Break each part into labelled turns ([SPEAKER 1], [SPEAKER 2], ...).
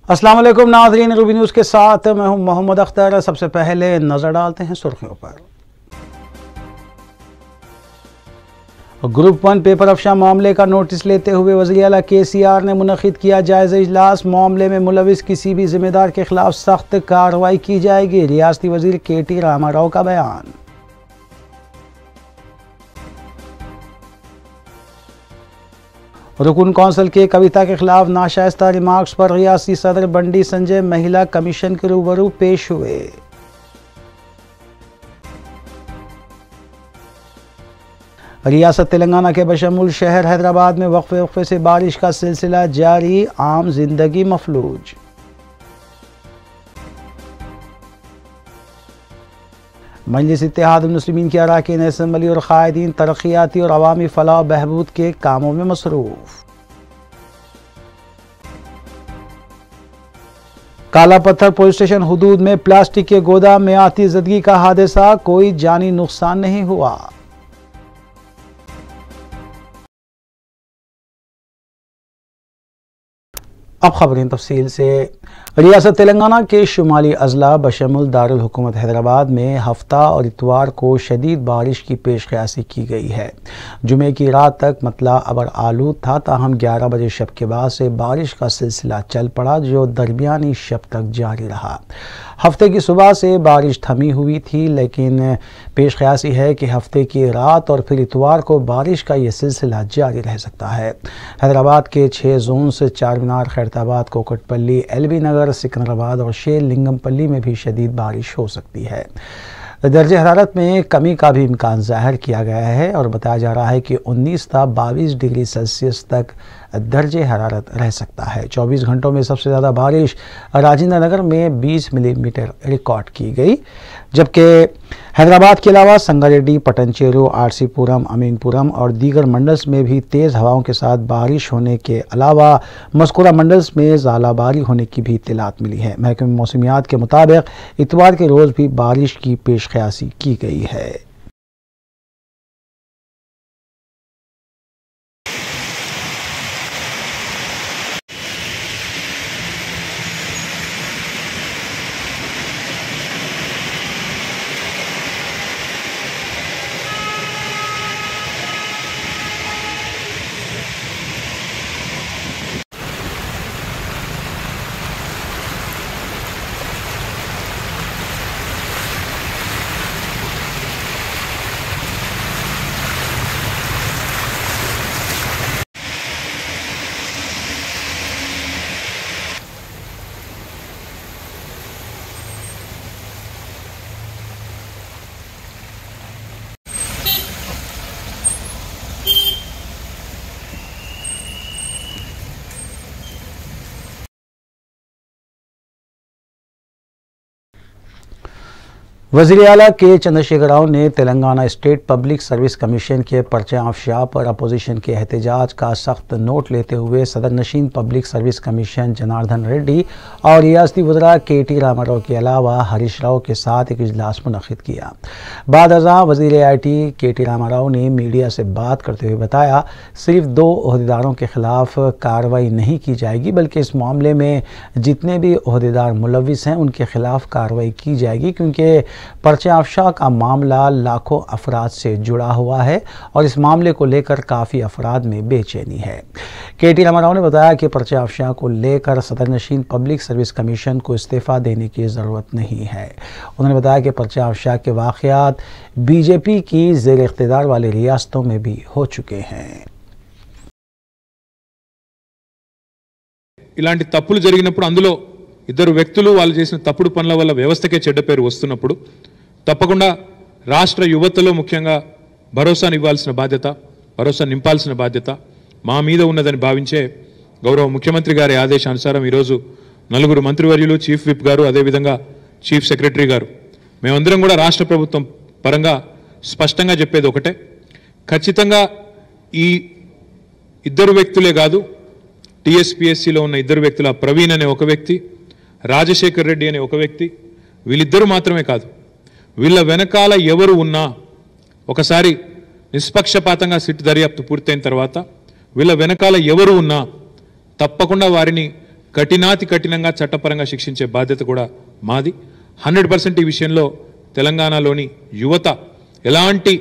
[SPEAKER 1] अस्सलाम वालेकुम नाज़रीन, रूबी न्यूज़ के साथ मैं हूं मोहम्मद अख्तर। सबसे पहले नज़र डालते हैं सुर्खियों पर। ग्रुप 1 पेपर अफशा मामले का नोटिस लेते हुए वज़ीर आला KCR ने मुनक़िद किया जायज़ा इजलास। मामले में मुलविस किसी भी जिम्मेदार के खिलाफ सख्त कार्रवाई की जाएगी। रियासती वज़ीर KT रामाराव का बयान। रुकन कौंसिल के कविता के खिलाफ नाशाइस्ता रिमार्क्स पर रियासी सदर बंडी संजय महिला कमीशन के रूबरू पेश हुए। रियासत तेलंगाना के बशमुल शहर हैदराबाद में वक्फे से बारिश का सिलसिला जारी, आम जिंदगी मफलूज। मजलिस इत्तेहादुल मुस्लिमीन के अरकान असम्बली और कायदीन तरक्याती और अवामी फलाह बहबूद के कामों में मसरूफ। काला पत्थर पुलिस स्टेशन हुदूद में प्लास्टिक के गोदाम में आती ज़दगी का हादसा, कोई जानी नुकसान नहीं हुआ। अब खबरें तफसील से। रियासत तेलंगाना के शुमाली अजला बशमुल दारुल हुकूमत हैदराबाद में हफ्ता और इतवार को शदीद बारिश की पेश क़यासी की गई है। जुमे की रात तक मतला अबर आलूद था, ताहम 11 बजे शब के बाद से बारिश का सिलसिला चल पड़ा, जो दरमियानी शब तक जारी रहा। हफ्ते की सुबह से बारिश थमी हुई थी, लेकिन पेश क़यासी है कि हफ्ते की रात और फिर इतवार को बारिश का यह सिलसिला जारी रह सकता है। हैदराबाद के 6 जोन से चार मीनार, खैरताबाद, कोकटपल्ली, LB नगर, सिकंदराबाद और शेर लिंगमपल्ली में भी शदीद बारिश हो सकती है। दर्जे हरारत में कमी का भी इम्कान जाहिर किया गया है और बताया जा रहा है कि 19 था 22 डिग्री सेल्सियस तक दर्जे हरारत रह सकता है। 24 घंटों में सबसे ज़्यादा बारिश राजेंद्र नगर में 20 मिलीमीटर रिकॉर्ड की गई, जबकि हैदराबाद के अलावा संगारेड्डी, पटनचेरू, आरसीपुरम, अमीनपुरम और दीगर मंडल्स में भी तेज़ हवाओं के साथ बारिश होने के अलावा मज़कूरा मंडल्स में ज़ालाबारी होने की भी इत्तलात मिली है। महकमे मौसमियात के मुताबिक इतवार के रोज़ भी बारिश की पेश क़यासी की गई है। वज़ीर आला के चंद्रशेखर राव ने Telangana state public service commission के पर्चा अफशा पर अपोजिशन के एहतजाज का सख्त नोट लेते हुए सदर नशीन public service commission Janardhan Reddy और रियासती वज़रा KT रामाराव के अलावा हरीश राव के साथ एक इजलास मुनक़िद किया। बाद अज़ां वज़ीर IT KT रामाराव ने मीडिया से बात करते हुए बताया, सिर्फ 2 ओहदेदारों के खिलाफ कार्रवाई नहीं की जाएगी, बल्कि इस मामले में जितने भी ओहदेदार मुलविस हैं उनके खिलाफ कार्रवाई की जाएगी, क्योंकि पर्चा अफशा का मामला लाखों अफराद से जुड़ा हुआ है और इस मामले को लेकर काफ़ी अफराद में बेचैनी है। KT रामाराव ने बताया कि पर्चा अफशा को लेकर सदर नशीन पब्लिक सर्विस कमीशन को इस्तीफ़ा देने की ज़रूरत नहीं है। उन्होंने बताया कि पर्चा अफशा के वाक़यात BJP की ज़ेर इख्तिदार वाली रियासतों में भी हो चुके हैं।
[SPEAKER 2] ఇలాంటి తప్పులు జరిగినప్పుడు అందులో ఇద్దరు వ్యక్తులు వాళ్ళు చేసిన తప్పుడు పనుల వల్ల వ్యవస్థకే చెడ్డ పేరు వస్తున్నప్పుడు తప్పకుండా రాష్ట్ర యువతలో ముఖ్యంగా భరోసా నివ్వాల్సిన బాధ్యత, భరోసా నింపాల్సిన బాధ్యత మా మీద ఉన్నదని భావించే గౌరవ ముఖ్యమంత్రి గారి ఆదేశానుసారం ఈరోజు 4 మంత్రివర్యులు, చీఫ్ విప్ గారు, అదేవిధంగా చీఫ్ సెక్రటరీ గారు మేమందరం కూడా రాష్ట్ర ప్రభుత్వం పరంగా స్పష్టంగా చెప్పేది ఒకటే, ఖచ్చితంగా ఈ ఇద్దరు వ్యక్తులే కాదు, TSPSCలో ఉన్న ఇద్దరు వ్యక్తుల ప్రవీణ్ అనే ఒక వ్యక్తి, రాజశేఖర్ రెడ్డి అనే ఒక వ్యక్తి, వీళ్ళిద్దరూ మాత్రమే కాదు, వీళ్ళ వెనకాల ఎవరు ఉన్నా ఒకసారి నిష్పక్షపాతంగా సిట్ దర్యాప్తు పూర్తయిన తర్వాత వీళ్ళ వెనకాల ఎవరు ఉన్నా తప్పకుండా వారిని కఠినాతి కఠినంగా చట్టపరంగా శిక్షించే బాధ్యత కూడా మాది. 100% ఈ విషయంలో తెలంగాణలోని యువత ఎలాంటి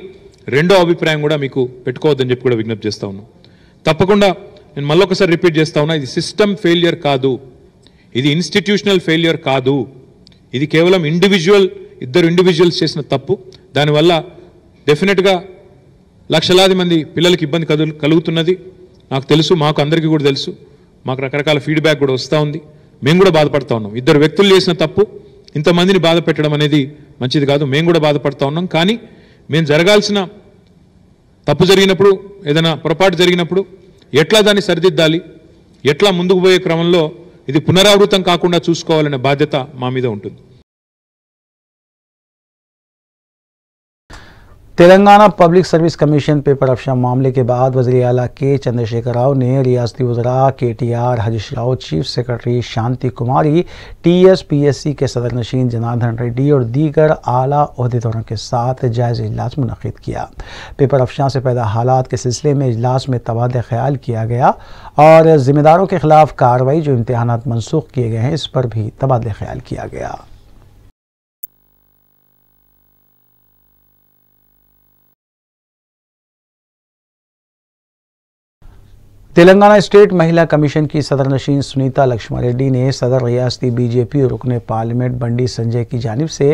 [SPEAKER 2] రెండో అభిప్రాయం కూడా మీకు పెట్టుకోవద్దని చెప్పి కూడా విజ్ఞప్తి చేస్తా ఉన్నాం. తప్పకుండా నేను మళ్ళొకసారి రిపీట్ చేస్తా ఉన్నా, ఇది సిస్టమ్ ఫెయిల్యూర్ కాదు, ఇది ఇన్స్టిట్యూషనల్ ఫెయిల్యూర్ కాదు, ఇది కేవలం ఇద్దరు ఇండివిజువల్స్ చేసిన తప్పు. దానివల్ల డెఫినెట్గా లక్షలాది మంది పిల్లలకి ఇబ్బంది కలుగుతున్నది. నాకు తెలుసు, మాకు అందరికీ కూడా తెలుసు, మాకు రకరకాల ఫీడ్బ్యాక్ కూడా వస్తూ ఉంది. మేము కూడా బాధపడతా ఉన్నాం. ఇద్దరు వ్యక్తులు చేసిన తప్పు ఇంతమందిని బాధ పెట్టడం అనేది మంచిది కాదు. మేము కూడా బాధపడతా ఉన్నాం. కానీ మేము జరగాల్సిన తప్పు జరిగినప్పుడు, ఏదైనా పొరపాటు జరిగినప్పుడు ఎట్లా దాన్ని సరిదిద్దాలి, ఎట్లా ముందుకు పోయే క్రమంలో ఇది పునరావృతం కాకుండా చూసుకోవాలనే బాధ్యత మా మీద ఉంటుంది.
[SPEAKER 1] Telangana public service commission paper Afsha मामले के बाद वज़ीर आला के चंद्रशेखर राव ने रियासती वज़रा KTR, Harish Rao, chief secretary Shanti Kumari, TSPSC के सदर नशीन जनार्दन रेड्डी और दीगर आला ओहदेदारों के साथ जायज़ इजलास मुनक़िद किया। पेपर अफशा से पैदा हालात के सिलसिले में इजलास में तबादला ख्याल किया गया और जिम्मेदारों के खिलाफ कार्रवाई जो इम्तहानात मनसूख किए गए हैं इस पर भी तबादला ख्याल किया गया। तेलंगाना स्टेट महिला कमीशन की सदर नशीन सुनीता लक्ष्मण रेड्डी ने सदर रियासती BJP और रुकन पार्लियामेंट बंडी संजय की जानिब से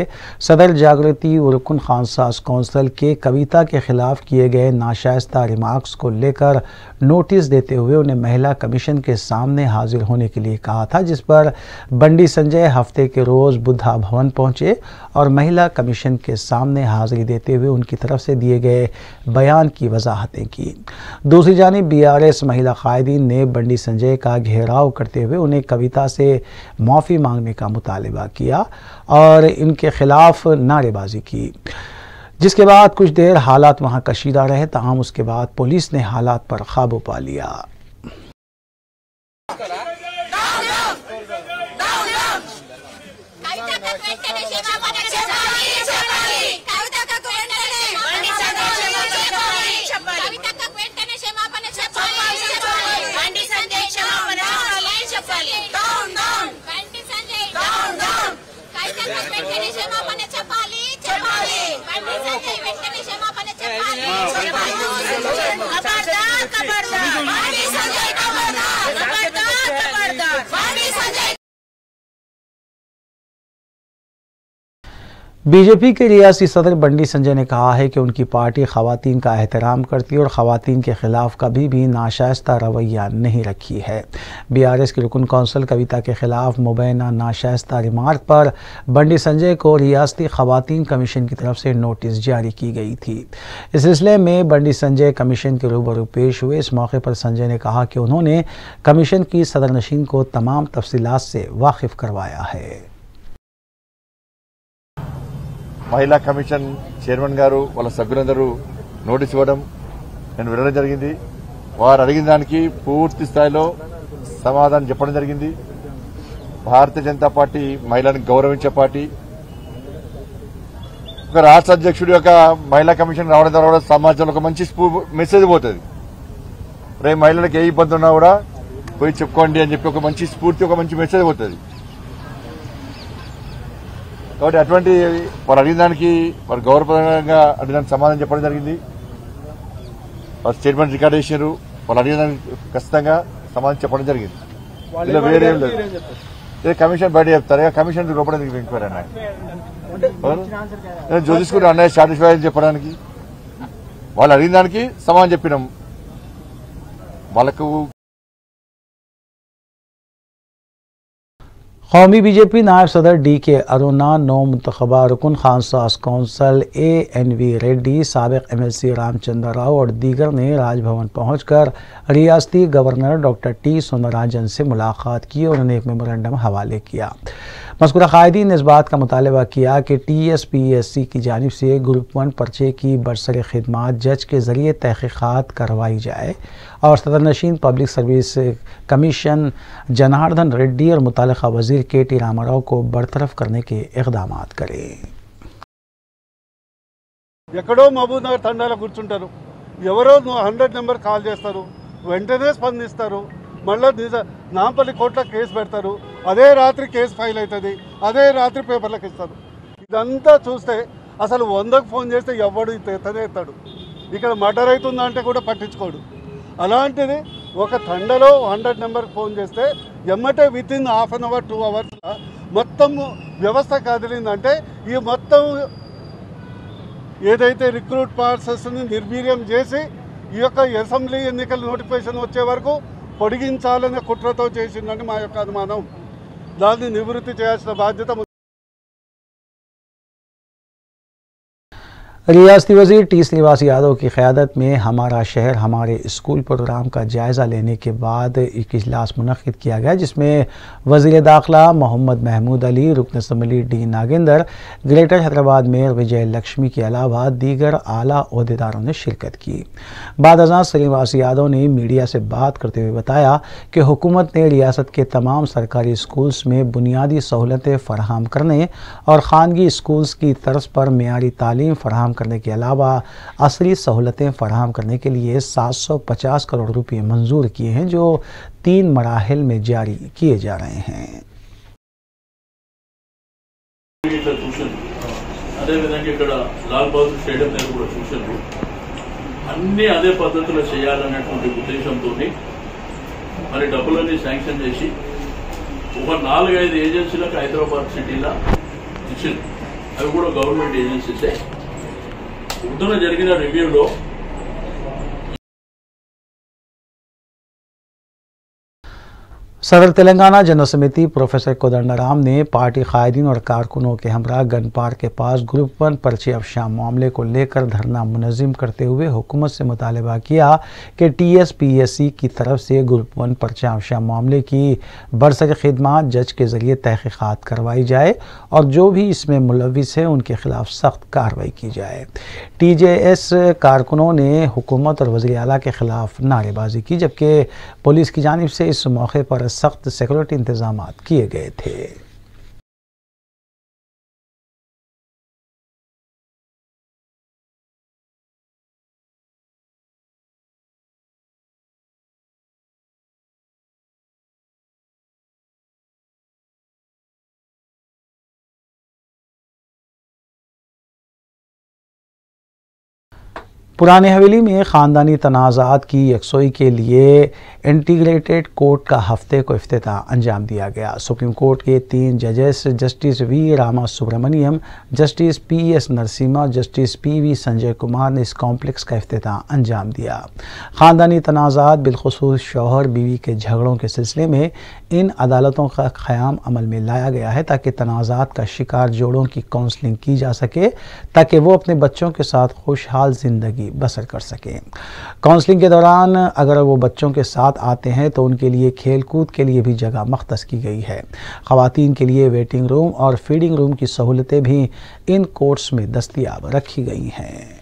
[SPEAKER 1] सदर जागृति और रुकन खानसास कौंसिल के कविता के खिलाफ किए गए नाशाइस्ता रिमार्क्स को लेकर नोटिस देते हुए उन्हें महिला कमीशन के सामने हाजिर होने के लिए कहा था, जिस पर बंडी संजय हफ्ते के रोज़ बुद्धा भवन पहुंचे और महिला कमीशन के सामने हाजिरी देते हुए उनकी तरफ से दिए गए बयान की वजाहतें की। दूसरी जानिब BRS महिला कायदीन ने बंडी संजय का घेराव करते हुए उन्हें कविता से माफ़ी मांगने का मुतालबा किया और इनके खिलाफ नारेबाजी की, जिसके बाद कुछ देर हालात वहां कशीदा रहे। ताहम उसके बाद पुलिस ने हालात पर काबू पा लिया। बीजेपी के रियासी सदर बंडी संजय ने कहा है कि उनकी पार्टी खवातीन का एहतराम करती है और खवातीन के खिलाफ कभी भी नाशाइस्ता रवैया नहीं रखी है। BRS की रुकन कौंसिल कविता के खिलाफ मुबैना नाशाइस्ता रिमार्क पर बंडी संजय को रियासती खवातीन कमीशन की तरफ से नोटिस जारी की गई थी। इस सिलसिले में बंडी संजय कमीशन के रूबरू पेश हुए। इस मौके पर संजय ने कहा कि उन्होंने कमीशन की सदर नशीन को तमाम तफसीलात से वाकिफ करवाया है।
[SPEAKER 3] महिला कमीशन चेयरमैन गारू వాళ్ళ సభ్యులందరూ నోటీస్ ఇవ్వడం నేను వినడం జరిగింది। వారు అడిగిన దానికి పూర్తి స్థాయిలో సమాధానం చెప్పడం జరిగింది। భారతీయ జనతా పార్టీ మహిళలను గౌరవించే పార్టీ। ఒక రాష్ట్ర అధ్యక్షుడి యొక్క మహిళా కమిషన్ రావడం ద్వారా సమాజంలో ఒక మంచి మెసేజ్ పోతుంది। రే మహిళలకు ఏ ఇబ్బంది ఉన్నా కూడా పోయి చెప్పుకోండి అని చెప్పి ఒక మంచి స్ఫూర్తి, ఒక మంచి మెసేజ్ పోతుంది। కాబట్టి అటువంటి వారు అడిగిన దానికి వారు గౌరవప్రదంగా అడిగిన సమాధానం చెప్పడం జరిగింది। వారు స్టేట్మెంట్ రికార్డ్ చేశారు। వాళ్ళు అడిగిన దానికి ఖచ్చితంగా సమాధానం చెప్పడం జరిగింది। ఇలా వేరేం లేదు। కమిషన్ బయట చెప్తారు, కమిషన్ లోపల ఎంక్వైరీ అన్నాయి। నేను జ్యోతిష్కుడు అన్నయ్య సాటిస్ఫై అని చెప్పడానికి వాళ్ళు అడిగిన దానికి సమాధానం చెప్పినాం। వాళ్ళకు
[SPEAKER 1] कौमी BJP नायब सदर DK अरुणा, नौ मुंतखबा रुकन खानसास कौंसिल ANV रेड्डी, साबिक MLC रामचंद्र राव और दीगर ने राजभवन पहुंचकर रियासती गवर्नर डॉक्टर T सुंदरराजन से मुलाकात की और उन्हें एक मेमोरेंडम हवाले किया। मज़कूरा कायदीन ने इस बात का मुतालबा किया कि TSPSC की जानिब से ग्रुप 1 पर्चे की बरसर खिदमात जज के ज़रिए तहक़ीक़ात करवाई जाए और सदर नशीन public service commission Janardhan Reddy और मुतालिका वज़ीर KT रामाराव को बरतरफ करने के इक़दामात करें।
[SPEAKER 4] ఎక్కడో మహబూబ్ నగర్ తండాలో కూర్చుంటారు, ఎవరో 100 నెంబర్ కాల్ చేస్తారు, వెంటనే స్పందిస్తారు, మళ్ళీ నాంపల్లి కోర్టులో కేసు పెడతారు, అదే రాత్రి కేసు ఫైల్ అవుతుంది, అదే రాత్రి పేపర్లకు ఇస్తారు. ఇదంతా చూస్తే అసలు 100కు ఫోన్ చేస్తే ఎవడు ఎత్తనే ఎత్తాడు. ఇక్కడ మర్డర్ అవుతుందంటే కూడా పట్టించుకోడు. అలాంటిది ఒక తండలో 100 నెంబర్కి ఫోన్ చేస్తే ఎమ్మటే వితిన్ హాఫ్ అన్ అవర్ 2 అవర్స్లో మొత్తం వ్యవస్థ కదిలిందంటే ఈ మొత్తం ఏదైతే రిక్రూట్ ప్రాసెస్ని నిర్వీర్యం చేసి ఈ యొక్క అసెంబ్లీ ఎన్నికల నోటిఫికేషన్ వచ్చే వరకు పొడిగించాలనే కుట్రతో చేసిందని మా యొక్క అనుమానం. దాన్ని నివృత్తి చేయాల్సిన బాధ్యత.
[SPEAKER 1] रियासती वज़ीर टी श्रीनिवास यादव की क़यादत में हमारा शहर हमारे स्कूल प्रोग्राम का जायज़ा लेने के बाद एक इजलास मुनक़्क़िद किया गया, जिसमें वज़ीर दाखिला मोहम्मद महमूद अली, रुकन assembly D Nagendra, greater Hyderabad mayor Vijaya Lakshmi के अलावा दीगर आला ओहदेदारों ने शिरकत की। बाद अज़ां श्रीनिवास यादव ने मीडिया से बात करते हुए बताया कि हुकूमत ने रियासत के तमाम सरकारी स्कूल्स में बुनियादी सहूलतें फ़राहम करने और ख़ानगी स्कूल्स की तर्ज पर मेयारी तालीम फ़राहम करने के अलावा असली सहूलतें फराहम करने के लिए 750 करोड़ रुपए मंजूर किए हैं, जो 3 मराहिल में जारी किए जा रहे हैं।
[SPEAKER 5] అదే విధంగా ఇక్కడ లాల్ బహదూర్ స్టేడియం దగ్గర కూడా చూశారు. అన్ని అదే పద్ధతిలో చేయాలనేటువంటి ఉద్దేశంతో మరి డబ్బులన్నీ శాంక్షన్ చేసి ఒక 4-5 ఏజెన్సీలకు హైదరాబాద్ సిటీలో ఇచ్చింది. అవి కూడా గవర్నమెంట్ ఏజెన్సీసే. ఉత్తర జరిగిన రివ్యూలో
[SPEAKER 1] सदर तेलंगाना जनरल समिति प्रोफेसर कोदंडराम ने पार्टी कायदीन और कारकुनों के हमरा गन पार्क के पास ग्रुप 1 पर्चे अफशां मामले को लेकर धरना मुनज़्ज़म करते हुए हुकूमत से मुतालबा किया कि TSPSC की तरफ से ग्रुप 1 पर्चा अफशां मामले की बरसर खिदमत जज के ज़रिए तहक़ीक़ात करवाई जाए और जो भी इसमें मुलविस है उनके खिलाफ सख्त कार्रवाई की जाए। TJS कारकुनों ने हुकूमत और वज़ीर आला के खिलाफ नारेबाजी की, जबकि पुलिस की जानिब से इस मौके पर सख्त सिक्योरिटी इंतजाम किए गए थे। पुरानी हवेली में ख़ानदानी तनाज़ात की यकसोई के लिए इंटीग्रेटेड कोर्ट का हफ्ते को इफ्तिताह अंजाम दिया गया। सुप्रीम कोर्ट के 3 जजेस justice V Rama Subramanian, justice PS Narasimha, justice PV Sanjay Kumar ने इस कॉम्प्लेक्स का इफ्तिताह अंजाम दिया। ख़ानदानी तनाज़ात बिलखुसूस शौहर बीवी के झगड़ों के सिलसिले में इन अदालतों का क़याम अमल में लाया गया है, ताकि तनाज़ात का शिकार जोड़ों की काउंसलिंग की जा सके, ताकि वो अपने बच्चों के साथ खुशहाल ज़िंदगी बसर कर सकें। काउंसलिंग के दौरान अगर वो बच्चों के साथ आते हैं तो उनके लिए खेल कूद के लिए भी जगह मख्तस की गई है। ख़वातीन के लिए वेटिंग रूम और फीडिंग रूम की सहूलतें भी इन कोर्ट्स में दस्तयाब रखी गई हैं।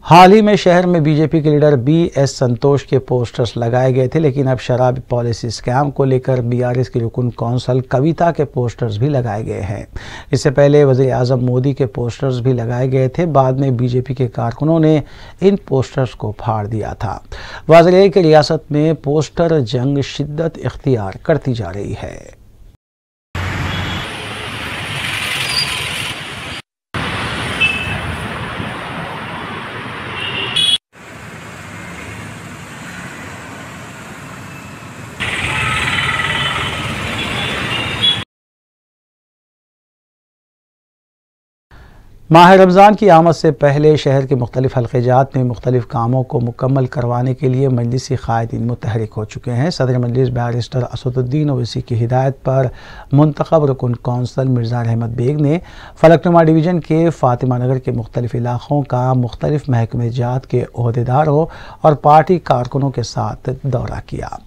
[SPEAKER 1] हाल ही में शहर में बीजेपी के लीडर BS संतोष के पोस्टर्स लगाए गए थे, लेकिन अब शराब पॉलिसी स्कैम को लेकर BRS की रुकन कौंसल कविता के पोस्टर्स भी लगाए गए हैं। इससे पहले वज़ीर आज़म मोदी के पोस्टर्स भी लगाए गए थे। बाद में बीजेपी के कारकुनों ने इन पोस्टर्स को फाड़ दिया था। वाज़ेह है कि रियासत में पोस्टर जंग शिद्दत इख्तियार करती जा रही है। माह रमज़ान की आमद से पहले शहर के मुख्तलिफ हल्क़ात में मुख्तलिफ कामों को मुकम्मल करवाने के लिए मजलिसी क़ायदीन मुतहरिक हो चुके हैं। सदर मजलिस बैरिस्टर असदुद्दीन ओवैसी की हिदायत पर मुंतखब रुकन कौंसल मिर्ज़ा रहमत बेग ने फलकनुमा डिवीज़न के फ़ातिमा नगर के मुख्तलिफ इलाक़ों का मुख्तलिफ महकमे जात के ओहदेदारों और पार्टी कारकुनों के साथ दौरा किया।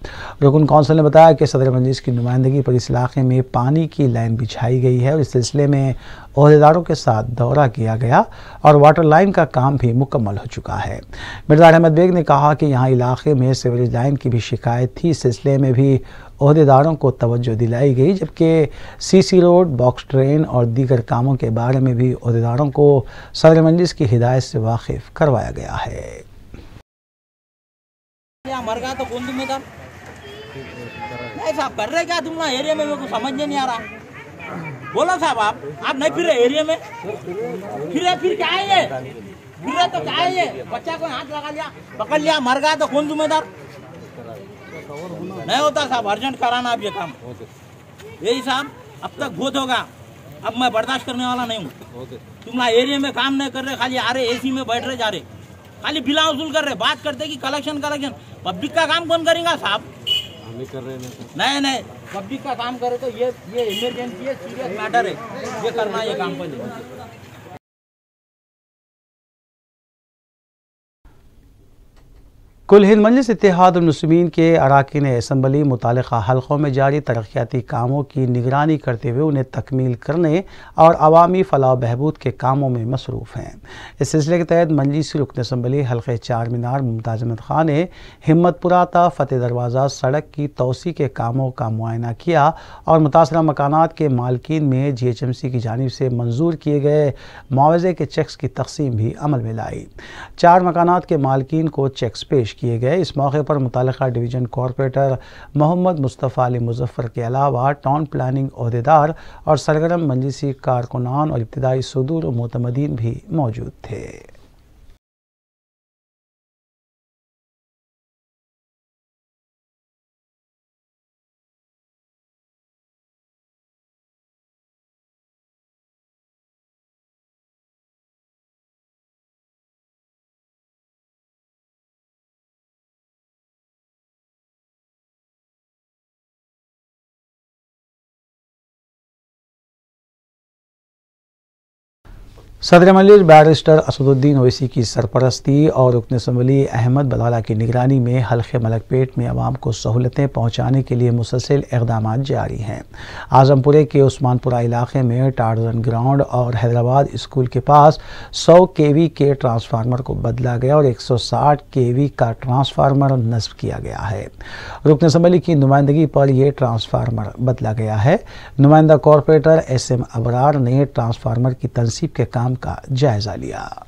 [SPEAKER 1] रुकन कौंसल ने बताया कि सदर मजलिस की नुमाइंदगी पर इस इलाक़े में पानी की लाइन बिछाई गई है और इस सिलसिले में ओहदेदारों के साथ दौरा किया गया और वाटर लाइन का काम भी मुकम्मल हो चुका है। मिर्ज़ा रहमत बेग ने कहा कि यहाँ इलाके में सीवरेज लाइन की भी शिकायत थी, इस सिलसिले में भी ओहदेदारों को तवज्जो दिलाई गई, जबकि सीसी रोड, बॉक्स ट्रेन और दीगर कामों के बारे में भी ओहदेदारों को सदर मजलिस की हिदायत से वाकिफ करवाया गया है।
[SPEAKER 6] मर गया तो कौन जिम्मेदार? नहीं साहब, कर रहे क्या तुम ना एरिया में? मेरे को समझ नहीं आ रहा। बोलो साहब, आप नहीं फिर रहे एरिया में? फिर क्या है ये? फिर रहे तो क्या है ये? बच्चा को हाथ लगा लिया, पकड़ लिया, मर गया तो कौन जिम्मेदार? नहीं होता साहब, अर्जेंट कराना आप ये काम। यही साहब, अब तक बहुत होगा, अब मैं बर्दाश्त करने वाला नहीं हूँ। तुम ना एरिया में काम नहीं कर रहे, खाली आ रहे एसी में बैठ रहे, जा रहे, खाली बिला वसूल कर रहे, बात करते कि कलेक्शन। पब्लिक का काम कौन करेगा साहब? कर रहे नहीं, पब्लिक का काम करे तो ये इमरजेंसी है, सीरियस मैटर है, ये करना है, ये काम पर।
[SPEAKER 1] कुल हिंद मजलिस इत्तेहादुल मुस्लिमीन के अराकीन असम्बली मुतालिका हल्कों में जारी तरक्याती कामों की निगरानी करते हुए उन्हें तकमील करने और अवामी फलाह बहबूद के कामों में मसरूफ़ हैं। इस सिलसिले के तहत मजलिसी रुकन असम्बली हल्के चार मीनार मुमताज़ अहमद खान ने हिम्मतपुरा ता फ़तेह दरवाज़ा सड़क की तोसी के कामों का मुआयना किया और मुतासरा मकानात के मालकीन में GHMC की जानिब से मंजूर किए गए मुआवजे के चेक्स की तकसीम भी अमल में लाई। 4 मकानात के मालकीन को चेक्स पेश किए गए। इस मौके पर मुतालिका डिवीज़न कॉरपोरेटर मोहम्मद मुस्तफ़ा अली मुजफ्फर के अलावा टाउन प्लानिंग ओहदेदार और सरगर्म मजलिसी कारकुनान और इब्तिदाई सदूर और मोतमदीन भी मौजूद थे। सदर मजलिस बैरिस्टर असदुद्दीन ओवैसी की सरपरस्ती और रुकन असम्बली अहमद बलाला की निगरानी में हल्के मलकपेट में आवाम को सहूलतें पहुँचाने के लिए मुसलसल इक़दाम जारी हैं। आजमपुरे के उस्मानपुरा इलाके में टार्जन ग्राउंड और हैदराबाद स्कूल के पास 100 kV के ट्रांसफार्मर को बदला गया और 160 kV का ट्रांसफार्मर नस्ब किया गया है। रुकन असम्बली की नुमाइंदगी पर यह ट्रांसफार्मर बदला गया है। नुमाइंदा कॉरपोरेटर SM अबरार ने ट्रांसफार्मर की तनसीब के काम का जायजा लिया।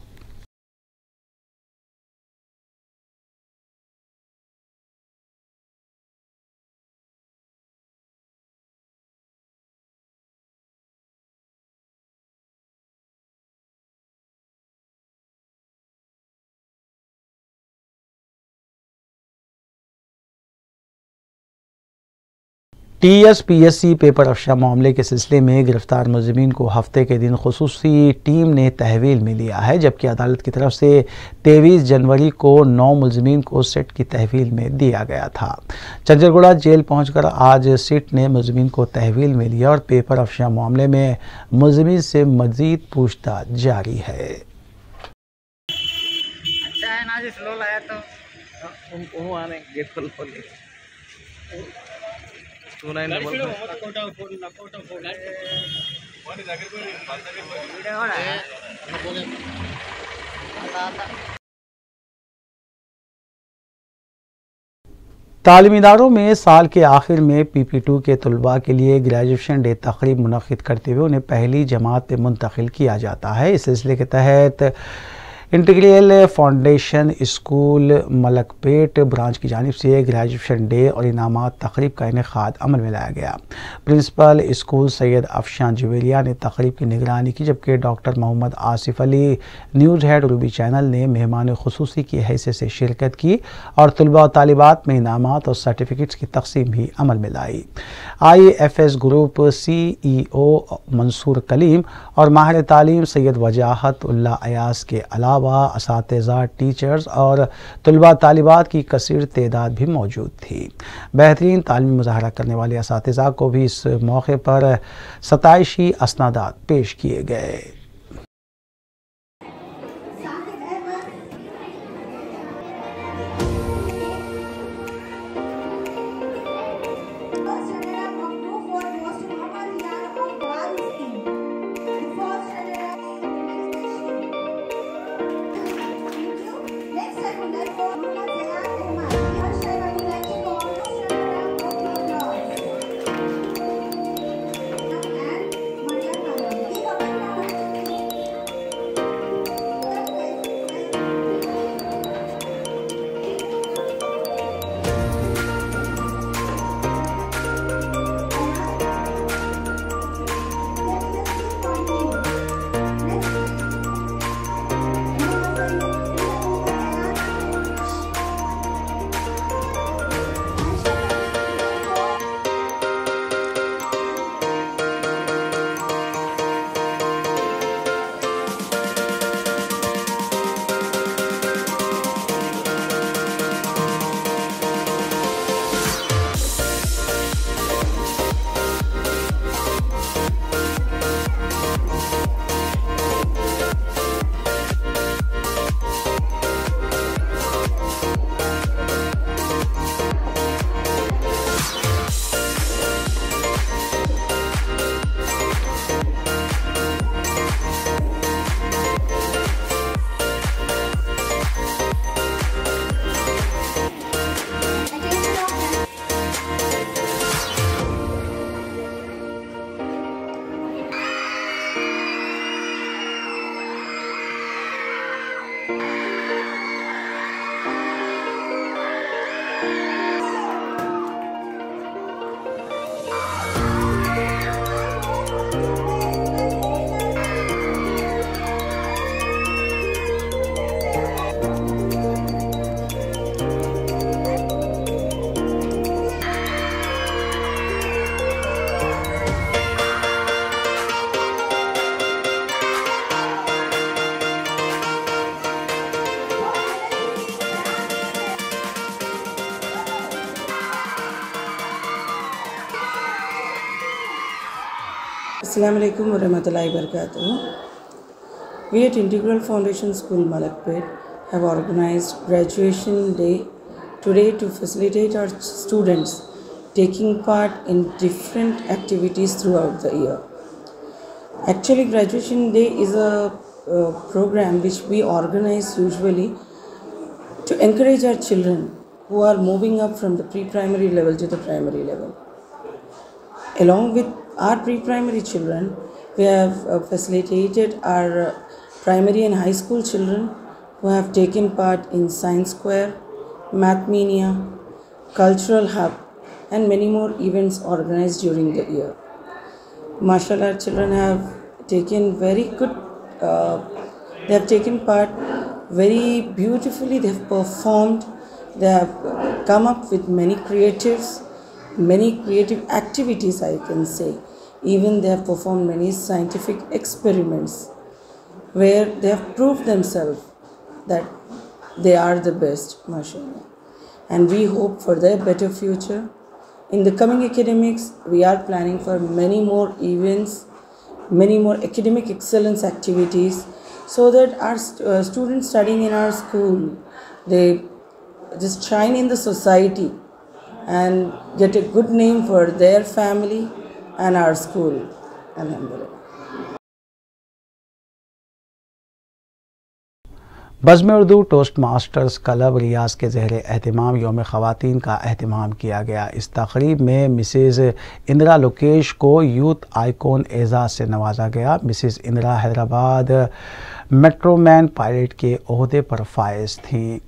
[SPEAKER 1] TSPSC पेपर अफशा मामले के सिलसिले में गिरफ्तार मुलजिमीन को हफ्ते के दिन खुसूसी टीम ने तहवील में लिया है, जबकि अदालत की तरफ से 23 जनवरी को 9 मुलजिमीन को सिट की तहवील में दिया गया था। चंचलगुड़ा जेल पहुंचकर आज सिट ने मुलजिमीन को तहवील में लिया और पेपर अफशा मामले में मुलजिमीन से मजीद पूछताछ जारी है।
[SPEAKER 6] अच्छा है ना, स्लो लाया तो आने गेट खोल
[SPEAKER 1] तालीमी इदारों में साल के आखिर में PP2 के तलबा के लिए ग्रेजुएशन डे तकरीब मुनक़िद करते हुए उन्हें पहली जमात पे मुंतकिल किया जाता है। इस सिलसिले के तहत integral foundation school Malakpet branch की जानिब से ग्रेजुएशन डे और इनामात तकरीब का इनेकाद अमल में लाया गया। प्रिंसिपल स्कूल सैयद अफशान जुवेरिया ने तकरीब की निगरानी की, जबकि doctor Mohammad Asif Ali news head Ruby channel ने मेहमान खुसूसी की हैसियत से शिरकत की और तलबा और तालिबात में इनामात और सर्टिफिकेट्स की तकसीम भी अमल में लाई। IFS group CEO Mansoor Kaleem और माहिर तालीम सैयद वजाहत उल्ला अयास के अलावा असातिज़ा, टीचर्स और तलबा तालिबात की कसीर तादाद भी मौजूद थी। बेहतरीन तालीमी मुजाहरा करने वाले असातिज़ा को भी इस मौके पर सताइशी असनादात पेश किए गए।
[SPEAKER 7] Assalamu alaikum wa rahmatullahi wa barakatuh. We at Integral Foundation School Malakpet have organized graduation day today to facilitate our students taking part in different activities throughout the year. Actually, graduation day is a program which we organize usually to encourage our children who are moving up from the pre-primary level to the primary level. Along with our pre-primary children, we have facilitated our primary and high school children who have taken part in Science Square, Mathmania, Cultural Hub, and many more events organized during the year. Mashallah, children have taken very good, they have taken part very beautifully, they have performed, they have come up with many creative activities, I can say. Even they have performed many scientific experiments where they have proved themselves that they are the best, mashallah. And we hope for their better future. In the coming academics, we are planning for many more events, many more academic excellence activities, so that our students studying in our school, they just shine in the society and get a good name for their family and our school. Alhamdulillah.
[SPEAKER 1] बज़्म Urdu toast masters club Riyadh के ज़हर एहतमाम यौम ख़वातीन का एहतमाम किया गया। इस तक़रीब में मिसेज़ इंदिरा लोकेश को यूथ आइकॉन एजाज़ से नवाजा गया। Mrs Indira Hyderabad Metro Man pilot के ओहदे पर फायज़ थीं,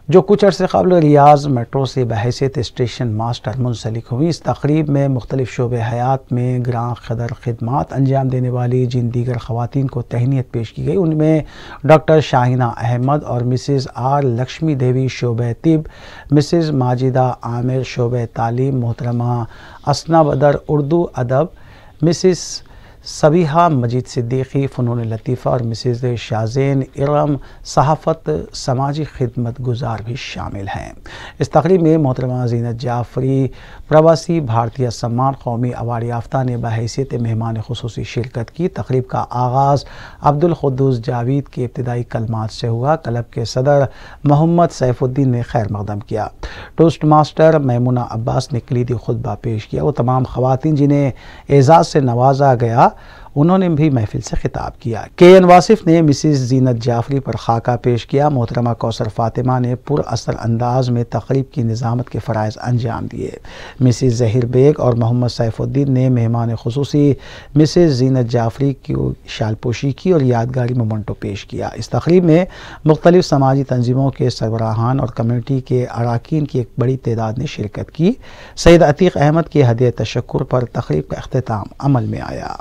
[SPEAKER 1] जो कुछ अर्से कबल रियाज मेट्रो से बहैसियत स्टेशन मास्टर मुंसलिक हुई। इस तक़रीब में मुख्तलिफ शोबे हयात में ग्रां कदर खिदमात अंजाम देने वाली जिन दीगर ख़वातीन को तहनीत पेश की गई, उनमें डॉक्टर शाहिना अहमद और मिसेज़ आर लक्ष्मी देवी शोबे तिब, मिसेज़ माजिदा आमिर शोबे तालीम, मोहतरमा असना बदर उर्दू अदब, मिसेज़ सबीहा मजीद सिद्दीकी फ़नून लतीफ़ा और मिसेज़ शाज़ेन इरम सहाफ़त समाजी खिदमत गुजार भी शामिल हैं। इस तक़रीब में मोहतरमा ज़ीनत जाफ़री प्रवासी भारतीय सम्मान कौमी अवार्ड याफ्ता ने बहैसियत मेहमान ख़ुसूसी शिरकत की। तक़रीब का आगाज़ अब्दुल क़ुद्दूस जावेद के इब्तिदाई कलमात से हुआ। क्लब के सदर मोहम्मद सैफुद्दीन ने खैर मक़दम किया। टोस्ट मास्टर मैमुना अब्बास ने कलीदी खुतबा पेश किया। वो तमाम ख़वातीन जिन्हें एजाज़ से नवाजा गया, उन्होंने भी महफिल से खिताब किया। के.एन. वासिफ ने मिसेज़ ज़ीनत जाफ़री पर खाका पेश किया। मोहतरमा कौसर फ़ातिमा ने पुरअसर अंदाज में तक़रीब की निज़ामत के फ़राइज़ अंजाम दिए। मिसेज़ ज़हीर बेग और मोहम्मद सैफुद्दीन ने मेहमान ख़ुसूसी मिसेज़ ज़ीनत जाफ़री की शालपोशी की और यादगारी मोमेंटो पेश किया। इस तक़रीब में मुख्तलिफ़ समाजी तंजीमों के सरबराहान और कम्यूनिटी के अरकान की एक बड़ी तादाद ने शिरकत की। सैयद अतीक़ अहमद की हदिया तशक्कुर पर तक़रीब का अख्तिताम अमल में आया।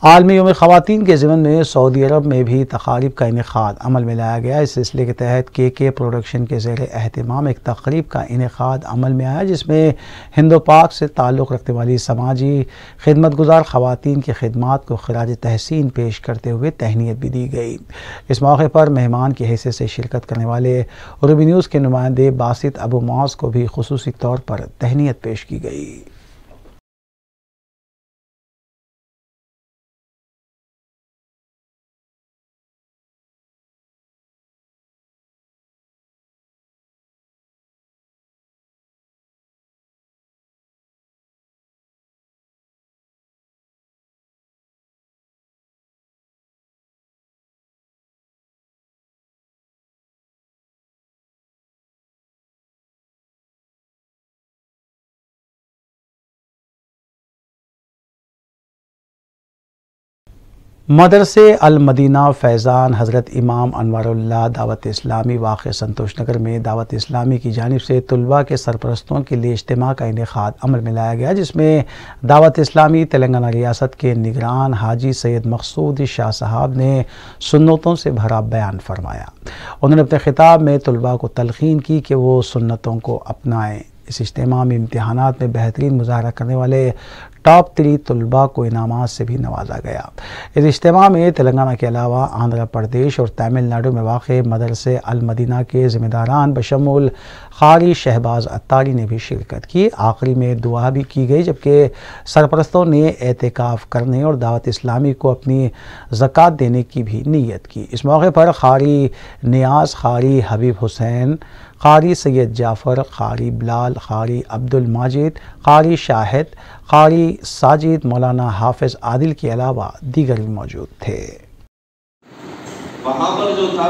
[SPEAKER 1] आलमी यौम ख़वातीन के ज़िमन में सऊदी अरब में भी तक़ारीब का इनेक़ाद अमल में लाया गया। इस सिलसिले के तहत के प्रोडक्शन के ज़ेर एहतमाम एक तक़रीब का इनेक़ाद अमल में आया, जिसमें हिंदो पाक से ताल्लुक़ रखने वाली समाजी खिदमत गुजार ख़वातीन की खिदमात को ख़िराज तहसीन पेश करते हुए तहनीत भी दी गई। इस मौके पर मेहमान की हैसियत से शिरकत करने वाले रूबी न्यूज़ के नुमाइंदे बासित अबू मुआज़ को भी ख़ुसूसी तौर पर तहनीत पेश की गई। मदरसे अल मदीना फैज़ान हज़रत इमाम अनवारुल्लाह दावत इस्लामी वाक़ संतोष नगर में दावत इस्लामी की जानिब से तुलबा के सरपरस्तों के लिए इज्तिमा का इनेक़ाद अमल में लाया गया, जिसमें दावत इस्लामी तेलंगाना रियासत के निगरान हाजी सैयद मकसूद शाह साहब ने सुन्नतों से भरा बयान फरमाया। उन्होंने अपने खिताब में तुलबा को तलक़ीन की कि वो सुन्नतों को अपनाएँ। इस इज्तिमा में इम्तिहानात में बेहतरीन मुज़ाहरा करने वाले टॉप 3 तुलबा को इनामात से भी नवाजा गया। इस इज्तिमा में तेलंगाना के अलावा आंध्र प्रदेश और तमिलनाडु में वाक़े मदरसे अल मदीना के ज़िम्मेदारान बशमूल क़ारी शहबाज अत्तारी ने भी शिरकत की। आखिरी में दुआ भी की गई, जबकि सरपरस्तों ने एतिकाफ़ करने और दावत इस्लामी को अपनी ज़कात देने की भी नीयत की। इस मौके पर क़ारी नियाज़, क़ारी हबीब हुसैन, क़ारी सैयद जाफ़र, क़ारी बिलाल, क़ारी अब्दुल माजिद, क़ारी शाहिद, क़ारी साजिद, मौलाना हाफिज़ आदिल के अलावा दीगर भी मौजूद थे।
[SPEAKER 8] वहाँ पर जो था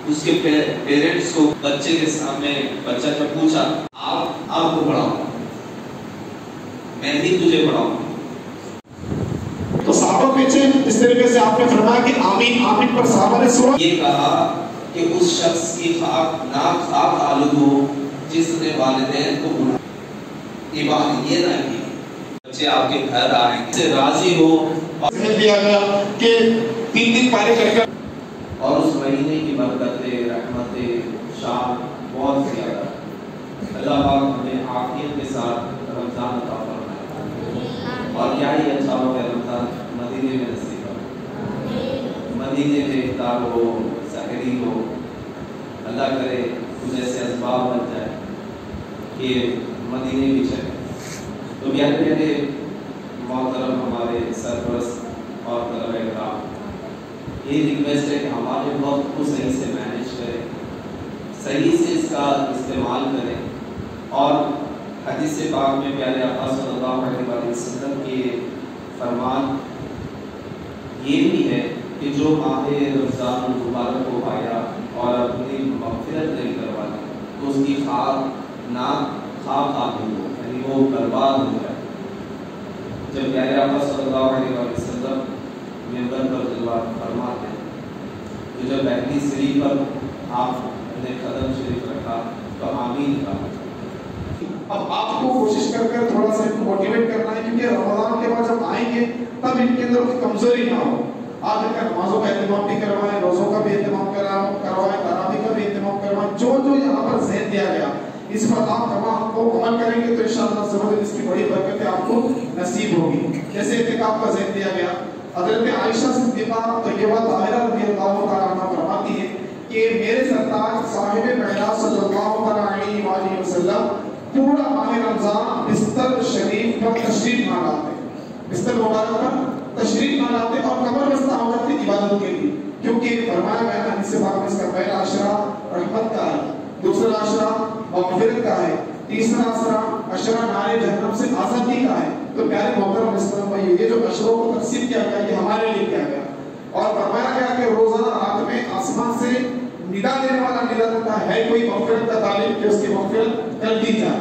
[SPEAKER 8] उसके पेरेंट्स को बच्चे के सामने बच्चा ने पूछा, आपको पढ़ाऊं, मैं ही तुझे पढ़ाऊं।
[SPEAKER 9] तो साहबा पीछे इस तरीके से आपने फरमाया कि आमीन आमीन पर साहबा ने सुना।
[SPEAKER 8] ये कहा कि उस शख्स की खाक आलूद हो जिसने वालिदैन को गुनाह, ये बात ये ना की बच्चे आपके घर आएंगे राजी हो और
[SPEAKER 9] दिया गया कि 3 दिन पहले करके
[SPEAKER 8] और उस महीने की बरकतें रहमतें शान बहुत ज्यादा अल्लाह पाक हमें आफियत के साथ रमजान अता फरमाए और क्या ही अच्छा हो कि रमजान मदीने में नसीब हो, मदीने में इफ्तार हो, सहरी हो। अल्लाह करे कुछ ऐसे असबाब बन जाए कि मदीने भी चले। तो प्यारे प्यारे मोहतरम हमारे सरपरस्त और तलबा-ए-किराम, ये रिक्वेस्ट है कि हमारे वक्त को सही से मैनेज करें, सही से इसका इस्तेमाल करें। और हदीस पाक में प्यारे आका सल्लल्लाहु अलैहि वसल्लम के फरमान ये भी है कि जो माह रमज़ान मुबारक को पाया और अपनी मग़फ़िरत नहीं करवाया तो उसकी खाक ना खाक आदमी हो, यानी वो बर्बाद हो जाए। जब प्यारे आका सल्लल्लाहु अलैहि वसल्लम मेंबर पर जलवा फरमाते हैं तो जब पहली सीढ़ी पर आपने कदम शरीफ रखा तो आमीन कहा।
[SPEAKER 9] अब आपको कोशिश कर थोड़ा सा इनको मोटिवेट करना है, क्योंकि रमजान के बाद जब आएंगे तब इनके अंदर कोई कमजोरी ना हो। आप इनका नमाजों का एहतमाम भी करवाएं, रोज़ों का भी एहतमाम करवाएं, तरावी का भी एहतमाम करवाएं। जो जो यहाँ पर ज़हन दिया गया इस पर आप तमाम को अमल करेंगे तो इंशाअल्लाह ज़रूर इसकी बड़ी बरकतें आपको नसीब होगी। जैसे इत्तिकाफ का ज़हन दिया गया, हज़रत आयशा सिद्दीक़ा तय्यबा ताहिरा रज़ियल्लाहु तआला अन्हा फरमाती है कि मेरे सरताज साहिब मेराज सल्लल्लाहु अलैहि वसल्लम पूरा माह रमजान बिस्तर शरीफ पर तशरीफ ना लाते, बिस्तर मुबारक पर तशरीफ ना लाते और कमर बस्ता होकर थी इबादत के लिए, क्योंकि फरमाया गया हदीस पाक में इसका पहला अशरा रहमत का है, दूसरा अशरा मग़फ़िरत का है, तीसरा अशरा नारे जहन्नम से आज़ादी का है। तो प्यारे मोहतरम इस्लाम भाई, ये जो अशरों को तक़सीम किया गया ये हमारे लिए किया गया और फरमाया गया कि रोजाना रात में आसमान से निदा देने वाला निदा देता है कोई मग़फ़िरत का तालिब कि उसकी मग़फ़िरत कर दी जाए।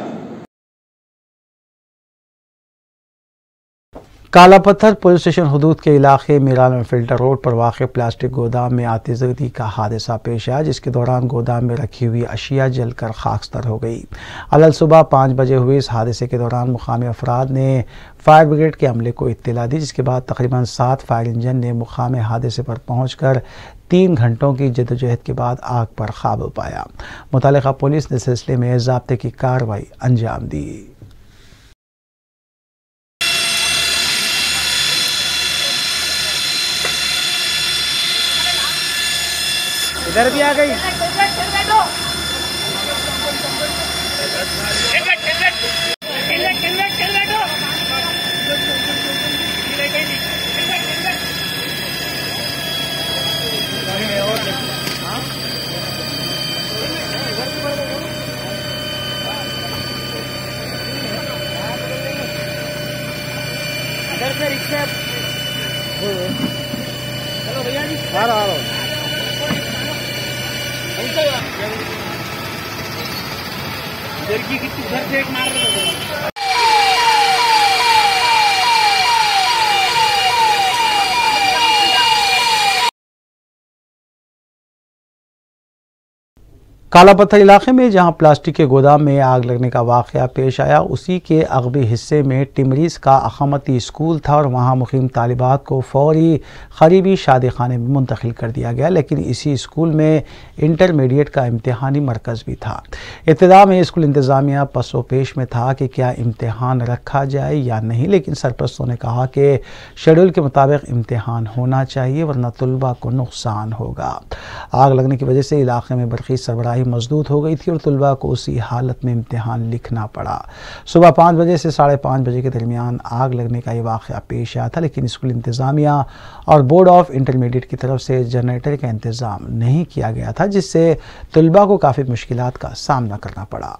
[SPEAKER 1] काला पत्थर पुलिस स्टेशन हुदूद के इलाके मीरान में फिल्टर रोड पर वाक़ प्लास्टिक गोदाम में आतिशबाज़ी का हादसा पेश आया, जिसके दौरान गोदाम में रखी हुई अशिया जलकर खाकस्तर हो गई। अलल सुबह 5 बजे हुए इस हादसे के दौरान मुकामी अफराद ने फायर ब्रिगेड के अमले को इत्तला दी, जिसके बाद तकरीबन 7 फायर इंजन ने मुकामी हादसे पर पहुँचकर 3 घंटों की जदोजहद के बाद आग पर काबू पाया। मुतल्लिका पुलिस ने सिलसिले में ज़ाब्ते की कार्रवाई अंजाम दी।
[SPEAKER 10] इधर भी आ गई। इधर से रिक्शा चलो भैया जी, आ रहा लड़की की घर से एक मार रहे थे।
[SPEAKER 1] काला पत्थर इलाके में जहां प्लास्टिक के गोदाम में आग लगने का वाक़या पेश आया, उसी के अगबी हिस्से में टिमरीज का अक़ामती स्कूल था और वहां मुक़ीम तालिबात को फ़ौरी क़रीबी शादी खाने में मुंतकिल कर दिया गया। लेकिन इसी स्कूल में इंटरमीडिएट का इम्तिहानी मरकज़ भी था। इब्तिदा में स्कूल इंतज़ामिया पसो पेश में था कि क्या इम्तिहान रखा जाए या नहीं, लेकिन सरपरस्तों ने कहा कि शेड्यूल के मुताबिक इम्तिहान होना चाहिए वरना तलबा को नुकसान होगा। आग लगने की वजह से इलाके में बरक़ी सरबराही मजदूद हो गई थी और तलबा को उसी हालत में इम्तिहान लिखना पड़ा। सुबह 5 बजे से 5:30 बजे के दरमियान आग लगने का ये वाक़या पेश आया था, लेकिन स्कूल इंतज़ामिया और बोर्ड ऑफ इंटरमीडिएट की तरफ से जनरेटर का इंतज़ाम नहीं किया गया था, जिससे तलबा को काफ़ी मुश्किलात का सामना करना पड़ा।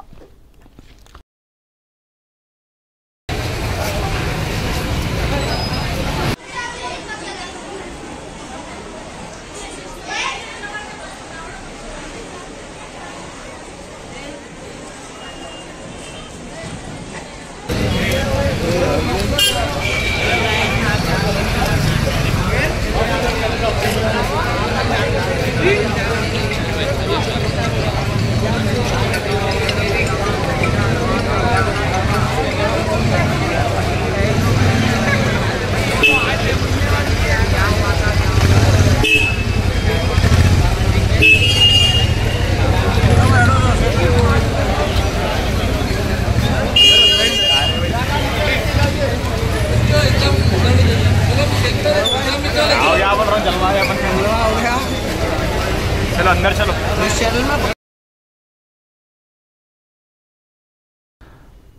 [SPEAKER 6] चैनल में।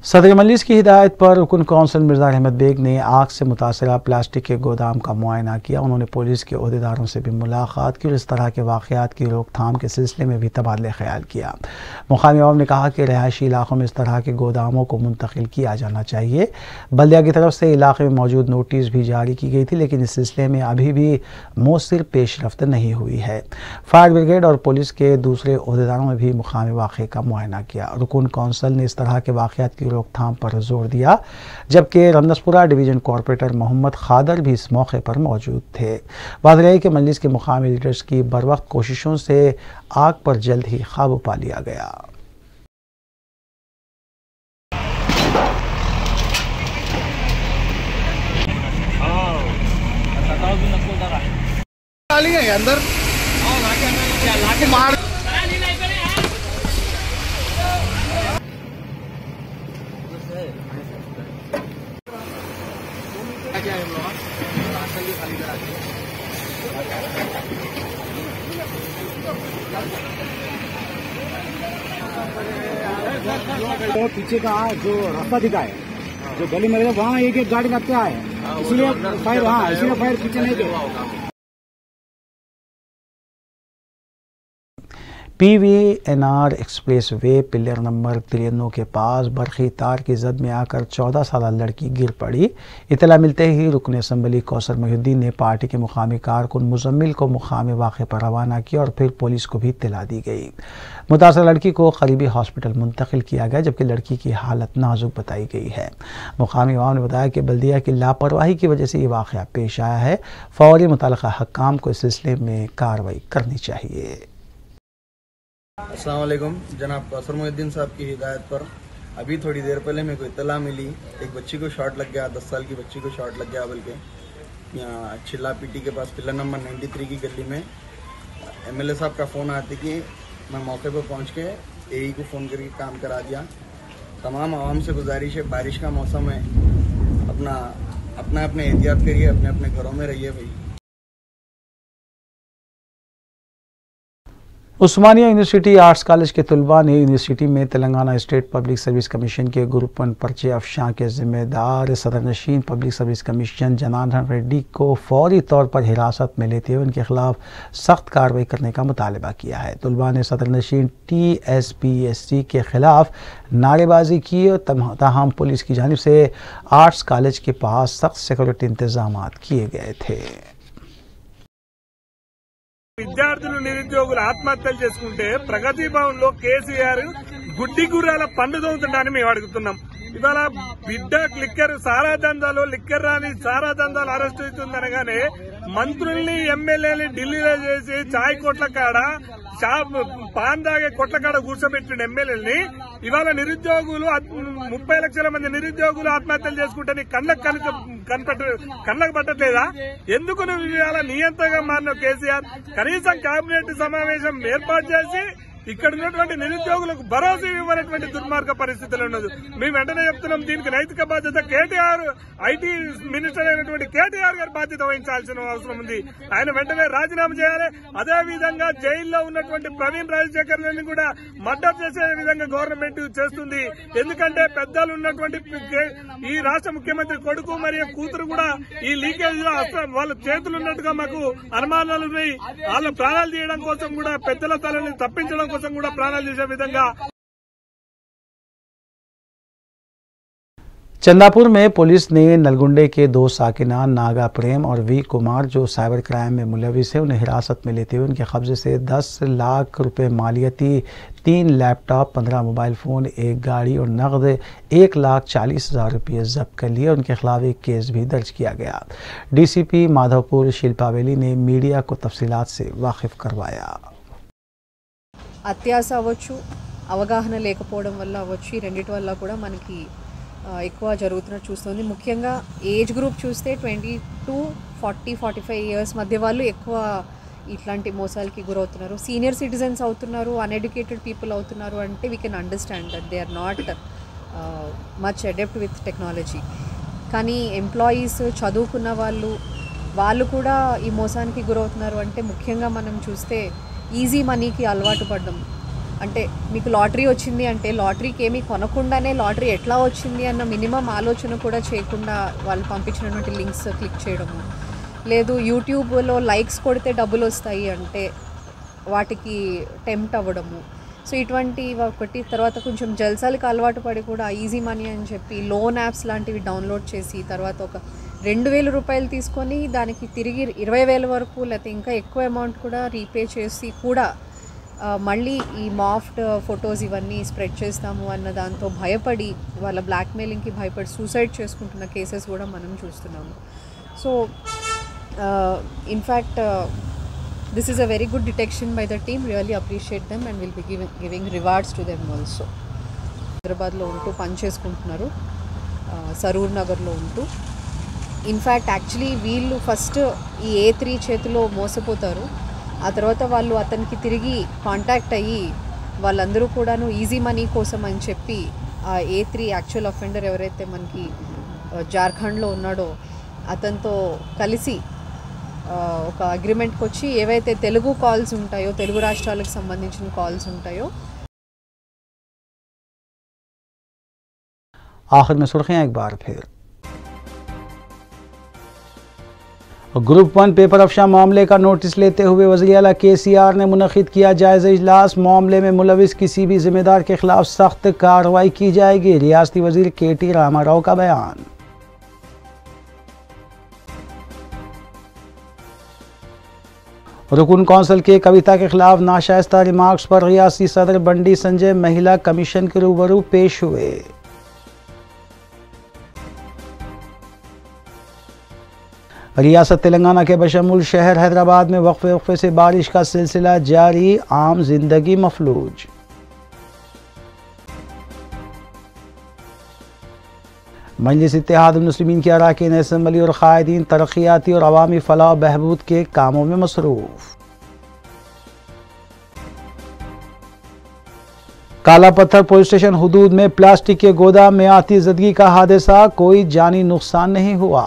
[SPEAKER 1] सदर मजलिस की हिदायत पर रुकन कौंसल मिर्ज़ा अहमद बेग ने आग से मुतासरा प्लास्टिक के गोदाम का मुआयना किया। उन्होंने पुलिस के अहदेदारों से भी मुलाकात की और इस तरह के वाक़यात की रोकथाम के सिलसिले में भी तबादला ख्याल किया। मुक़ामी अवाम ने कहा कि रहायशी इलाकों में इस तरह के गोदामों को मुंतकिल किया जाना चाहिए। बल्दिया की तरफ से इलाके में मौजूद नोटिस भी जारी की गई थी, लेकिन इस सिलसिले में अभी भी मौसर पेशरफ्त नहीं हुई है। फायर ब्रिगेड और पुलिस के दूसरे अहदेदारों ने भी मुक़ामी वाक़े का मुआयना किया। रुकन कौंसल ने इस तरह के वाक़यात की रोकथाम पर जोर दिया, जबकि रमनसपुरा डिवीजन कॉरपोरेटर मोहम्मद खादर भी इस मौके पर मौजूद थे। बात रही कि मजलिस के मुकामी लीडर्स की बरवक्त कोशिशों से आग पर जल्द ही काबू पा लिया गया।
[SPEAKER 9] अंदर मार
[SPEAKER 10] तो पीछे का जो रास्ता दिखा है, जो गली में वहाँ एक एक गाड़ी लगते आए, इसलिए फायर वहाँ, इसलिए फायर पीछे नहीं गया।
[SPEAKER 1] PVNR express way pillar number 93 के पास बरखी तार की जद में आकर 14 साल लड़की गिर पड़ी। इतला मिलते ही रुकन असम्बली कौसर मोहिउद्दीन ने पार्टी के मुकामी कारकुन मुजम्मिल को मुकामी वाक़े पर रवाना किया और फिर पुलिस को भी इत्तला दी गई। मुतासर लड़की को करीबी हॉस्पिटल मुंतकिल किया गया, जबकि लड़की की हालत नाजुक बताई गई है। मुकामी अवाम ने बताया कि बल्दिया की लापरवाही की वजह से ये वाक़या पेश आया है। फौरी मुतल्लिक़ा हक्काम को इस सिलसिले में कार्रवाई करनी चाहिए।
[SPEAKER 11] अस्सलाम वालेकुम। जनाब कौसर मोहिउद्दीन साहब की हिदायत पर अभी थोड़ी देर पहले मेरे को इत्तला मिली, एक बच्ची को शॉट लग गया, 10 साल की बच्ची को शॉट लग गया। बल्कि यहाँ चिल्ला पीटी के पास पिलर नंबर 93 की गली में MLA साहब का फ़ोन आते कि मैं मौके पर पहुँच के AE को फ़ोन करके काम करा दिया। तमाम आवाम से गुजारिश है, बारिश का मौसम है, अपने एहतियात करिए, अपने अपने घरों में रहिए भाई।
[SPEAKER 1] उस्मानिया यूनिवर्सिटी आर्ट्स कॉलेज के तलबा ने यूनिवर्सिटी में Telangana state public service commission के ग्रुप 1 पर्चे अफशां के जिम्मेदार सदर नशीन public service commission Janardhan Reddy को फौरी तौर पर हिरासत में लेते हुए उनके खिलाफ सख्त कार्रवाई करने का मुतालबा किया है। तलबा ने सदर नशीन TSPSC के खिलाफ नारेबाजी की, ताहम पुलिस की जानिब से आर्ट्स कॉलेज के पास सख्त सिक्योरिटी इंतजाम किए गए थे।
[SPEAKER 12] విద్యార్థులు నిరుద్యోగులు ఆత్మహత్యలు చేసుకుంటే ప్రగతి భవన్ లో కేసీఆర్ గుడ్డి గుర్రాల పండు దొంగతుండని మేము అడుగుతున్నాం. ఇవాళ బిడ్డ లిక్కర్ సారా దందాలో లిక్కర్ రాని సారా దందాలు అరెస్ట్ అవుతుందనగానే మంత్రుల్ని ఎమ్మెల్యేని ఢిల్లీలో చేసి చాయ్ కొట్ల కాడ పాన్ దాగే కొట్ల కాడ కూర్చోబెట్టిన ఎమ్మెల్యేని ఇవాళ నిరుద్యోగులు 30 లక్షల మంది నిరుద్యోగులు ఆత్మహత్యలు చేసుకుంటే నీ కళ్ళకు పట్టట్లేదా? ఎందుకు నువ్వు ఇవాళ నియంతగా మారిన కేసీఆర్ కనీసం కేబినెట్ సమావేశం ఏర్పాటు చేసి ఇక్కడ ఉన్నటువంటి నిరుద్యోగులకు భరోసా ఇవ్వనటువంటి దుర్మార్గ పరిస్థితులు ఉన్నది. మేము వెంటనే చెప్తున్నాం, దీనికి నైతిక బాధ్యత కేటీఆర్, ఐటీ మినిస్టర్ అయినటువంటి కేటీఆర్ గారు బాధ్యత వహించాల్సిన అవసరం ఉంది. ఆయన వెంటనే రాజీనామా చేయాలి. అదేవిధంగా జైల్లో ఉన్నటువంటి ప్రవీణ్ రాజశేఖర్ని కూడా మర్డర్ చేసే విధంగా గవర్నమెంట్ చేస్తుంది. ఎందుకంటే పెద్దలు ఉన్నటువంటి ఈ రాష్ట్ర ముఖ్యమంత్రి కొడుకు మరియు కూతురు కూడా ఈ లీకేజ్ లో వాళ్ళ చేతులు ఉన్నట్టుగా మాకు అనుమానాలు ఉన్నాయి. వాళ్ళ ప్రాణాలు తీయడం కోసం కూడా, పెద్దల తలని తప్పించడం కోసం కూడా ప్రాణాలు చేసే విధంగా
[SPEAKER 1] चंदापुर में पुलिस ने नलगुंडे के 2 साकिना नागा प्रेम और वी कुमार जो साइबर क्राइम में मुलविस है उन्हें हिरासत में लेते हुए उनके कब्जे से 10 लाख रुपए मालियती, 3 लैपटॉप, 15 मोबाइल फ़ोन, 1 गाड़ी और नकद 1,40,000 रुपये जब्त कर लिए। उनके खिलाफ एक केस भी दर्ज किया गया। DCP माधवपुर शिल्पा वेली ने मीडिया को तफसीलात से वाकिफ करवाया।
[SPEAKER 13] అత్యాశ అవ్వచ్చు, అవగాహన లేకపోవడం వల్ల అవ్వచ్చు, ఈ రెండిటి వల్ల కూడా మనకి ఎక్కువ జరుగుతున్నట్టు చూస్తుంది. ముఖ్యంగా ఏజ్ గ్రూప్ చూస్తే 22-45 ఇయర్స్ మధ్య వాళ్ళు ఎక్కువ ఇట్లాంటి మోసాలకి గురవుతున్నారు. సీనియర్ సిటిజన్స్ అవుతున్నారు, అన్ఎడ్యుకేటెడ్ పీపుల్ అవుతున్నారు అంటే we can understand that they are not much adapt with technology. కానీ ఎంప్లాయీస్, చదువుకున్న వాళ్ళు కూడా ఈ మోసానికి గురవుతున్నారు అంటే ముఖ్యంగా మనం చూస్తే ఈజీ మనీకి అలవాటు పడడం. అంటే మీకు లాటరీ వచ్చింది అంటే లాటరీకి ఏమీ కొనకుండానే లాటరీ ఎట్లా వచ్చింది అన్న మినిమం ఆలోచన కూడా చేయకుండా వాళ్ళు పంపించినటువంటి లింక్స్ క్లిక్ చేయడము, లేదు యూట్యూబ్లో లైక్స్ కొడితే డబ్బులు వస్తాయి అంటే వాటికి టెంప్ట్ అవ్వడము. సో ఇటువంటి ఒకటి. తర్వాత కొంచెం జల్సాలకు అలవాటు పడి కూడా ఈజీ మనీ అని చెప్పి లోన్ యాప్స్ లాంటివి డౌన్లోడ్ చేసి తర్వాత ఒక 2,000 రూపాయలు తీసుకొని దానికి తిరిగి 20,000 వరకు లేకపోతే ఇంకా ఎక్కువ అమౌంట్ కూడా రీపే చేసి కూడా మళ్ళీ ఈ మాఫ్డ్ ఫొటోస్ ఇవన్నీ స్ప్రెడ్ చేస్తాము అన్న దాంతో భయపడి వాళ్ళ బ్లాక్మెయిలింగ్కి భయపడి సూసైడ్ చేసుకుంటున్న కేసెస్ కూడా మనం చూస్తున్నాము. So in fact this is a very good detection by the team. Really appreciate them and will be giving rewards to them also. హైదరాబాద్లో ఉంటూ పని చేసుకుంటున్నారు, సరూర్ నగర్లో ఉంటూ. ఇన్ఫ్యాక్ట్ యాక్చువల్లీ వీళ్ళు ఫస్ట్ ఈ A3 చేతిలో మోసపోతారు. ఆ తర్వాత వాళ్ళు అతనికి తిరిగి కాంటాక్ట్ అయ్యి వాళ్ళందరూ కూడాను ఈజీ మనీ కోసం అని చెప్పి ఆ A3 యాక్చువల్ అఫెండర్ ఎవరైతే మనకి జార్ఖండ్లో ఉన్నాడో అతనితో కలిసి ఒక అగ్రిమెంట్కి వచ్చి ఏవైతే తెలుగు కాల్స్ ఉంటాయో, తెలుగు రాష్ట్రాలకు సంబంధించిన కాల్స్ ఉంటాయో.
[SPEAKER 1] आखिर में सुर्खियां एक बार फिर। ग्रुप 1 पेपर अफशा मामले का नोटिस लेते हुए वज़ीर आला KCR ने मुनक़िद किया जायज़ा इजलास। मामले में मुलविस किसी भी जिम्मेदार के खिलाफ सख्त कार्रवाई की जाएगी। रियासती वज़ीर KT रामाराव का बयान। रुकन कौंसिल के कविता के खिलाफ नाशाइस्ता रिमार्क्स पर रियासी सदर बंडी संजय महिला कमीशन के रूबरू पेश हुए। रियासत तेलंगाना के बशमुल शहर हैदराबाद में वक्फे से बारिश का सिलसिला जारी, आम जिंदगी मफलूज। मजलिस इत्तेहादुल मुस्लिमीन के अरकान असम्बली और कायदीन तरक्याती और अवामी फलाह बहबूद के कामों में मसरूफ। काला पत्थर पुलिस स्टेशन हुदूद में प्लास्टिक के गोदाम में आती ज़दगी का हादसा, कोई जानी नुकसान नहीं हुआ।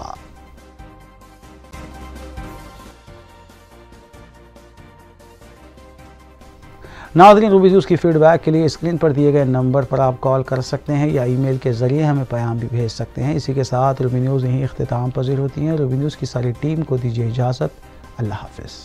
[SPEAKER 1] नाज़रीन, रूबी न्यूज़ की फीडबैक के लिए स्क्रीन पर दिए गए नंबर पर आप कॉल कर सकते हैं या ईमेल के ज़रिए हमें पैगाम भी भेज सकते हैं। इसी के साथ रूबी न्यूज़ यहीं इख्तिताम पज़ीर होती हैं। रूबी न्यूज़ की सारी टीम को दीजिए इजाज़त। अल्लाह हाफ़िज़।